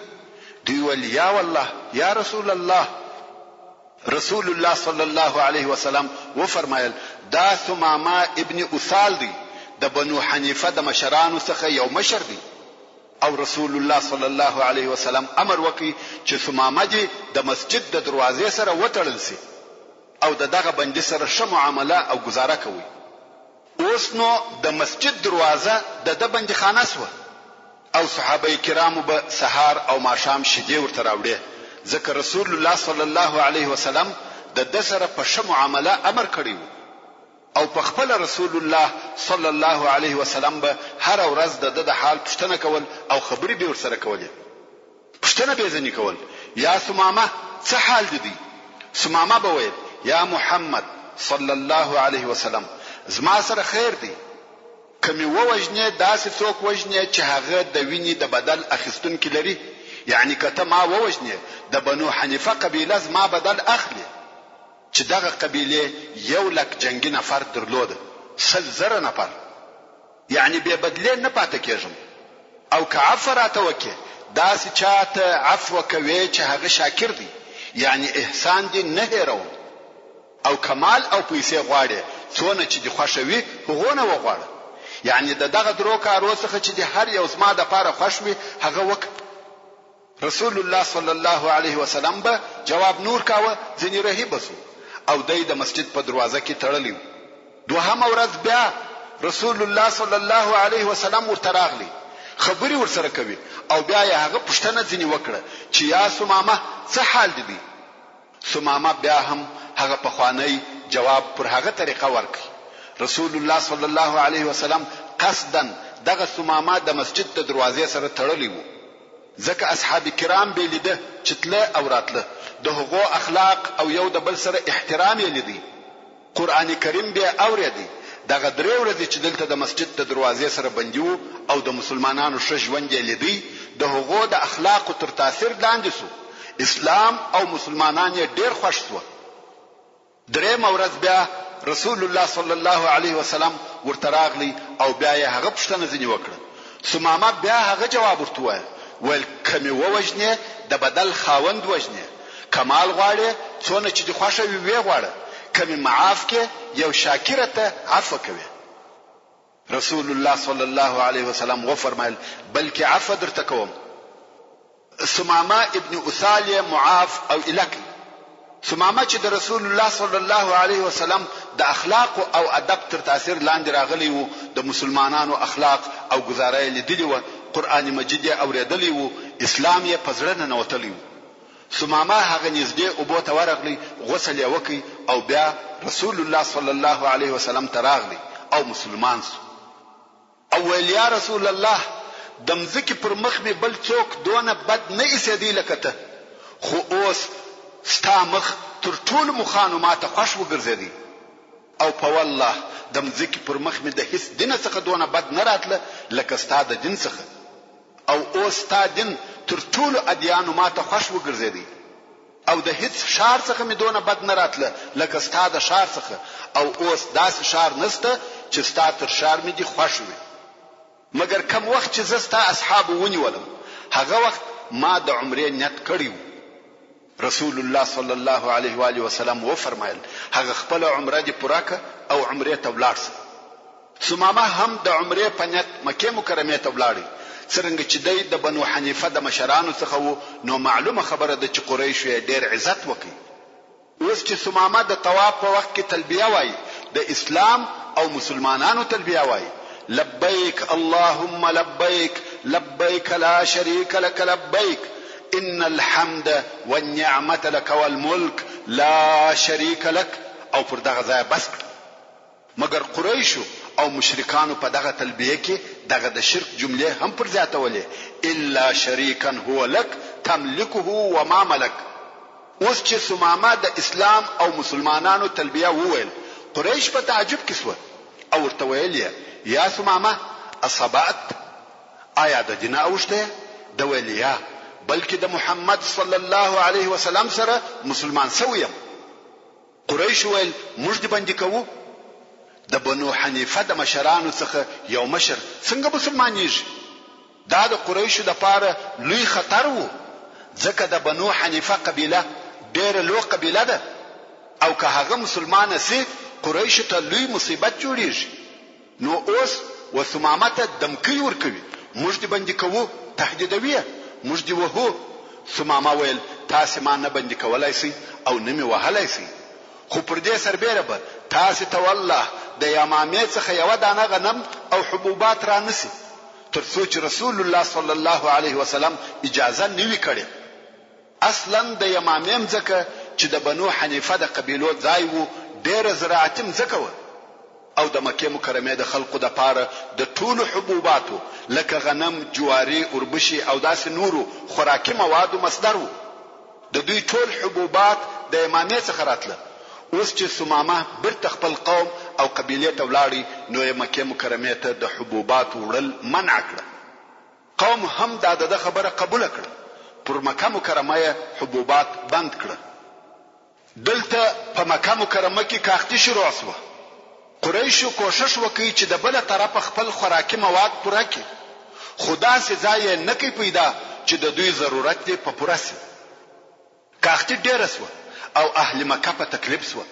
دوی ویل یا والله یا رسول الله. رسول الله صلی الله علیه وسلم و فرمایل دا ثمامه ابن اثال دی د بنو حنیفه د مشرانو څخه یو مشر دی او رسول الله صلی الله علیه وسلم امر وکړي چې ثمامه دی د مسجد د دروازې سره وتړل شي او دغه بندي سره ښه معامله او گزاره کوي. اوس نو د مسجد دروازه د بندي خانه سو او صحابه کرامو به سحر او ماښام شیدې ورته راوړي ځکه رسول الله صلی الله علیه وسلم د سره په ښه معامله امر کړی او په خپل رسول الله صلی الله علیه وسلم به هر ورځ د حال پوښتنه کول او خبرې به ورسره کولې. پوښتنه به ځنی کول یا ثمامه څه حال دی؟ ثمامه به ویل یا محمد صلی الله علیه وسلم زما سره خیر دی. کمی ووجنه داسې څوک وجنه چې هغه د ویني د بدل اخیستونکو لري، یعنی کته ما ووجنه د بنو حنیفه قبیله زما بدل اخلي چې دغه قبیله یو لک جنگی نفر درلود 100,000 نفر، یعنی به بدله نه پاتې کېږم. او که عفو راته وکي داسې چاته عفو کوي چې هغه شاکر دی، یعنی احسان دی نه هېرو. او کمال او پیسې غواړي څونه چې دی خوشوي هغونه وغواړي، یعنی دغه درو کارو څخه چې دی هر یو زما د پاره خوشوي هغه وک. رسول الله صلی الله علیه وسلم به جواب نور کاوه ځنی رهیب سو او د مسجد په دروازه کې تړلی. دوهم ورځ بیا رسول الله صلی الله علیه وسلم ورته راغلی، خبري ورسره کوي او بیا یې هغه پوښتنه ځنی وکړه چې یا ثمامه څه حال دی؟ ثمامه بیا هم هغه په خوانی جواب پر هغه طریقه ورکړي. رسول الله صلی الله علیه وسلم قصدا دغه ثمامه د مسجد د دروازې سره تړلی وو، ځکه اصحاب کرام به لیده چې تله او راتله د هغو اخلاق او یو د بل سره احترام یې لیدي. قران کریم به اوریدي. دغه درې ورځې چې دلته د مسجد د دروازې سره بندیو او د مسلمانانو ښه ژوند یې لیدي، د هغو د اخلاق تر تاثیر لاندې سو. اسلام او مسلمانان یې ډېر خوښ شو. درې ورځ بیا رسول الله صلی الله علیه وسلم ورته راغلی او بیا یې هغه پوښتنه ځنی وکړه. ثمامه بیا هغه جواب ورته وایي ول کمی ووجنه د بدل خاوند وجنه، کمال غواړي څونه چې د خوښه وي غواړي، کمی معاف کې یو شاکر ته عفو کوي. رسول الله صلی الله علیه وسلم و فرمایل بلکې عفو درته کوم. ثمامه ابن اثال معاف او الکی. ثمامه چې د رسول الله صلی الله علیه وسلم د اخلاق او ادب تر تاثیر لاندې راغلی وو، د مسلمانانو اخلاق او گزارای لیدلی وو، قران مجید یې اوریدلی وو، اسلام یې پزړه نه نوتلی وو. ثمامه هغه نږدې ابو ته ورغلی، غسل یې وکړي او بیا رسول الله صلی الله علیه وسلم ته راغلی او مسلمان شو. او ویل یا رسول الله د مځکې پر مخ مې بل څوک دونه بد نه ایسېدی لکه ته، خو اوس ستا مخ تر ټولو مخانو ماته خوښ وګرځېدی او په والله د مځکې پر مخ مې د هیڅ دین څخه دونه بد نه راتله لکه ستا د دین څخه، او اوس ستا دین تر ټولو ادیانو ماته خوښ وګرځېدی. او د هیڅ شار څخه مې دونه بد نه راتله لکه ستا د شار څخه، او اوس داسې شار نسته چې ستا تر شار مې دي خوښ وي. مګر کم وخت چې زه ستا اصحاب ونیولم، هغه وخت ما د عمرې نیت کړی و. رسول الله صلی الله علیه و آله وسلم و فرمایل هغه خپل عمره دې پوره کړه او عمرې ته ولاړ شه. ثمامه هم د عمرې په نیت مکې مکرمې ته ولاړی. څرنګه چې دی د بنو حنیفه د مشرانو څخه وو، نو معلومه خبره ده چې قریش یې ډېر عزت وکړي. اوس چې ثمامه د طواف په وخت کې تلبیه وایي، د اسلام او مسلمانانو تلبیه وایي، لبیک اللهم لبیک لبیک لا شریک لك لبیک ان الحمد والنعمه لك والملك لا شریک لك، او پر دغه ځای بس کړ. مګر قریشو او مشرکانو په دغه تلبیه کې دغه د شرک جملې هم پر زیاتولې، الا شریکا هو لك تملكه وما ملك. اوس چې ثمامه د اسلام او مسلمانانو تلبیه وویل، قریش په تعجب کې شو او ورته ویل یا ثمامه اصبعت، آیا د دین اوشته؟ د ویل یا، بلکې د محمد صلی الله علیه وسلم سره مسلمان سویم. قریش ویل موږ دې باندې کوو، د بنو حنیفه د مشرانو څخه یو مشر څنګه مسلمانېږي؟ دا د قریشو د پاره لوی خطر وو، ځکه د بنو حنیفه قبیله ډېره لوی قبیله ده، او که هغه مسلمانه سي قریشو ته لوی مصیبت جوړیږي. نو اوس و ثمامه ته دمکی ورکوي، موږ دې باندې کوو، تهدیدوي، موږ دې وهو. ثمامه ویل تاسې ما نه باندې کولای سي او نه مې وهلای سي، خو پر دې سربیره به تاسې ته والله د یمامې څخه یوه دانه غنم او حبوبات را نسی، تر څو چې رسول الله صلی الله علیه وسلم اجازه نه وي کړې. اصلا د یمامې مځکه چې د بنو حنیفه د قبیلو ځای وو، ډېره زراعتي مځکه وه، او د مکې مکرمې د خلقو د پاره د ټولو حبوباتو لکه غنم، جواري، اوربشي او داسې نورو خوراکي موادو مصدر وو. د دوی ټول حبوبات د یمامې څخه راتله. اوس چې ثمامه بیرته خپل قوم او قبیلې ته ولاړی، نو یې مکې مکرمې ته د حبوباتو وړل منع کړه. قوم هم دا د خبره قبول کړه، پر مکه مکرمه یې حبوبات بند کړه. دلته په مکه مکرمه کې کاختی شروع شوه. قریشو کوشش وکړي چې د بل طرف خپل خوراکي مواد پوره کړي، خو داسې ځای نه کوي پیدا چې د دوی ضرورت دی په پوره سي. کاختی ډېره سوه او اهل مکه په تکلیف سوه.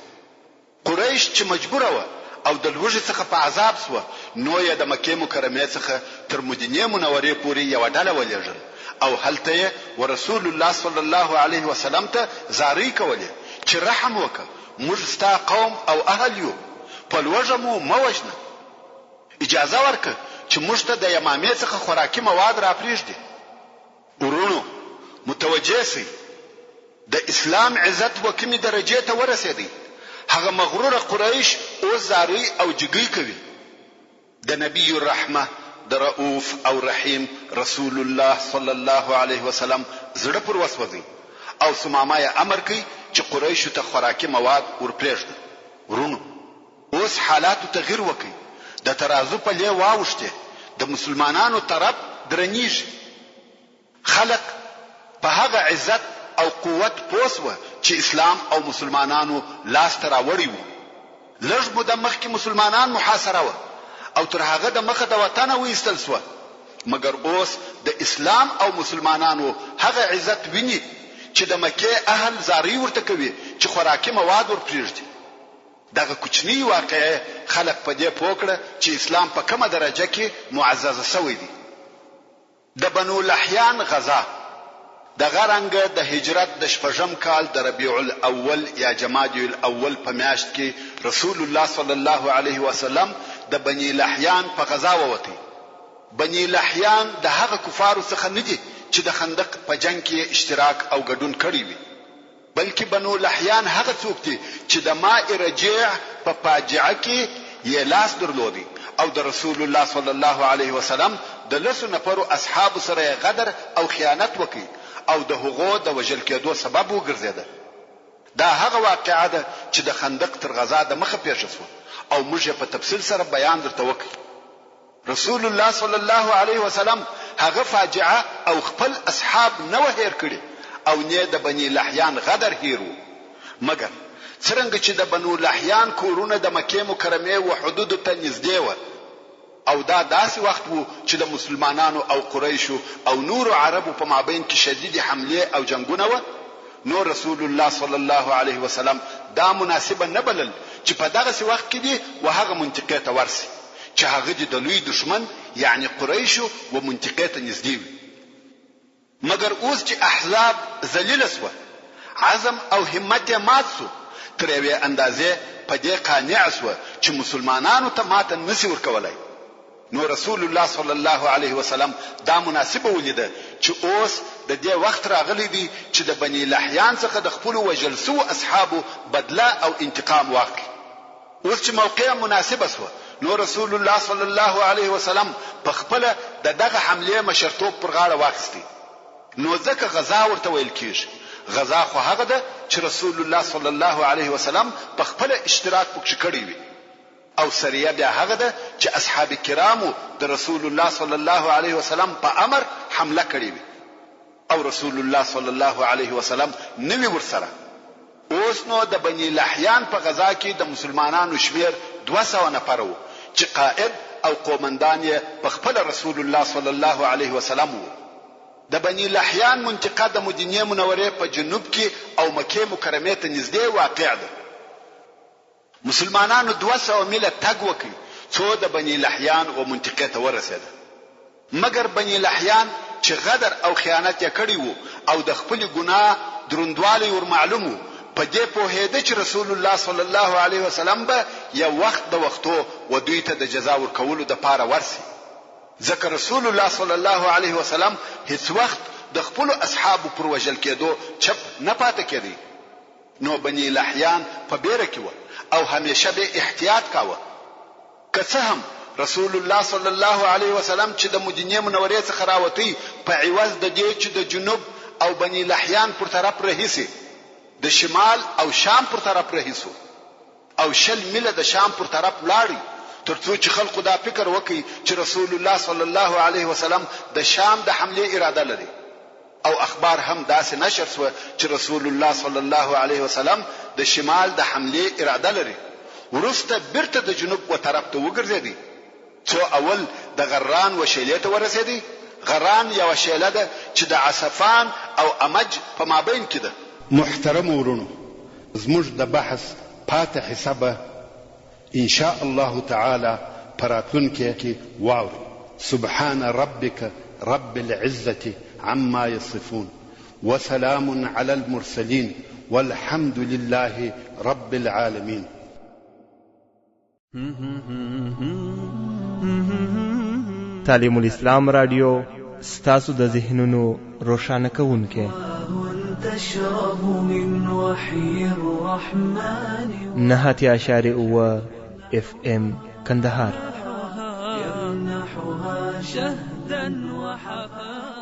قریش چې مجبوره وه او د لوږې څخه په عذاب سوه، نو یې د مکې مکرمې څخه تر مدینې منورې پورې یوه ډله ولېږل، او هلته یې ورسول الله صلی الله علیه وسلم ته زارۍ کولې چې رحم وکړه، موږ ستا قوم او اهل یو، په لوږه مو مه وژنه، اجازه ورکړه چې موږ ته د یمامې څخه خوراکي مواد را پرېږدي. ورونو متوجه سئ، د اسلام عزت و کومې درجې ته ورسېدی. هغه مغرور قریش اوس زارۍ او جګۍ کوي. د نبی الرحمه د رؤوف او رحیم رسول الله صلی الله علیه وسلم زړه پر وسوځي، او ثمامه یې امر کوي چې قریشو ته خوراکي مواد ورپرېږدي. ورونو اوس حالاتو تغییر وکړي، د ترازو په لې واوښتې، د مسلمانانو طرف درنیږي. خلق په هغه عزت او قوت پوسوه چې اسلام او مسلمانانو لاس ته راوړي وو. لږ موده مخکې مسلمانان محاصره وه او تر هغه د مخه د وطنه وایستل سوه، مګر اوس د اسلام او مسلمانانو هغه عزت ویني چې د مکې اهل زارۍ ورته کوي چې خوراکي مواد ورپرېږدي. دغه کوچنی واقعه خلق په دې پوه کړه چې اسلام په کومه درجه کې معزز شوی دی. د بنو لحیان غزا د غرنګ د هجرت د شپږم کال د ربیع الاول یا جمادی الاول په میاشت کې رسول الله صلی الله علیه وسلم د بنی لحیان په غزا ووتی. بنی لحیان د هغه کفارو څخه نه دي چې د خندق په جنگ کې اشتراک او ګډون کړی وي، بلکې بنو لحیان هغه څوک دي چې د ماء رجیع په فاجعه کې یې لاس درلودي او د رسول الله صلی الله علیه وسلم د لسو نفرو اصحاب سره غدر او خیانت وکړي او د هغو د وژل کېدو سبب وګرځیده. دا هغه واقعه ده چې د خندق تر غزا د مخه پیښه شوه او موږ په تفصیل سره بیان درته وکړو. رسول الله صلی الله علیه وسلم هغه فاجعه او خپل اصحاب نه هیر کړي او نه د بني لحیان غدر هیرو. مګر څرنګه چې د بنو لحیان کورونه د مکې مکرمه او حدود ته نږدې و او دا داسې وخت وو چې د مسلمانانو او قریشو او نور عربو په مابین کې شدید حمله او جنگونه و، نو رسول الله صلی الله علیه وسلم دا مناسبه نه بلل چې په دغه وخت کې دی وهغه منطقه ته ورسي چې هغه د لوی دشمن یعنی قریشو و منطقه ته نږدې وي. مګر اوس چې احزاب ذلیل سو، عزم او همت مات سو، تر یوې اندازې په دې قانع سو چې مسلمانانو ته ماته نسی ورکولای. نو رسول الله صلی الله علیه وسلم دا مناسبه ولیده چې اوس د دې وخت راغلی دی چې د بني لحیان څخه د خپل وجلسو اصحابو بدله او انتقام واخلي. اوس چې موقع مناسبه سو، نو رسول الله صلی الله علیه وسلم په خپل دغه حمله مشرتوب پر غاړه واخیستی. نو ځکه غزا ورته ویل کیږي. غزا خو هغه ده چې رسول الله صلی الله علیه وسلم په خپل اشتراک پکې کړی وي، او سریه بیا هغه ده چې اصحاب کرامو د رسول الله صلی الله علیه وسلم په امر حمله کړی وي او رسول الله صلی الله علیه وسلم نوی ورسره. اوس نو د بني لحیان په غزا کې د مسلمانانو شمیر 200 نفر وو چې قائد او قومندان یې په خپل رسول الله صلی الله علیه وسلم وو. د بني لحیان منطقه د مدینه منوره په جنوب کې او مکه مکرمه ته نږدې واقع ده. مسلمانانو 200 میله تګ وکړي څو د بني لحیان او منطقه ته ورسېده. مګر بني لحیان چې غدر او خیانت یې کړی وو او د خپل ګناه دروندوالی ور معلومو، په دې په هده چې رسول الله صلی الله علیه وسلم به یو وخت د وختو و دوی ته د جزا ورکولو د پاره ورسي. ځکه رسول الله صلی الله علیه وسلم هیڅ وخت د خپل اصحابو پر وجل کېدو چپ نه پاتې کېدی. نو بني لحیان په بیره کې و او همیشه به احتیاط کاوه. که څه هم رسول الله صلی الله علیه وسلم چې د مدینه منورې څخه راوتی په عوض د دې چې د جنوب او بني لحیان پر طرف رهیسي، د شمال او شام پر طرف رهیسو او 10 میله د شام پر طرف لاړی، ترڅو چې خلکو دا فکر وکړي چې رسول الله صلی الله علیه وسلم د شام د حمله اراده لري. او اخبار هم داسې نشر شو چې رسول الله صلی الله علیه وسلم د شمال د حمله اراده لري. ورسته برته د جنوب و طرف ته وګرځېدی، څو اول د غران و شیلې ته ورسېدی. غران یو شیله ده چې د عصفان او امج په مابین کې ده. محترم ورونو، زموږ د بحث پاتې حسابه ان شاء الله تعالی پراتونکي کې واوري. سبحان ربك رب العزة عما يصفون وسلام على المرسلين والحمد لله رب العالمين. تعلیم الاسلام رادیو ستاسو د ذهنونو روښانه کوونکې. تشرب من وحي الرحمن 9.9 FM کندهار. يمنحها شهدا وحفا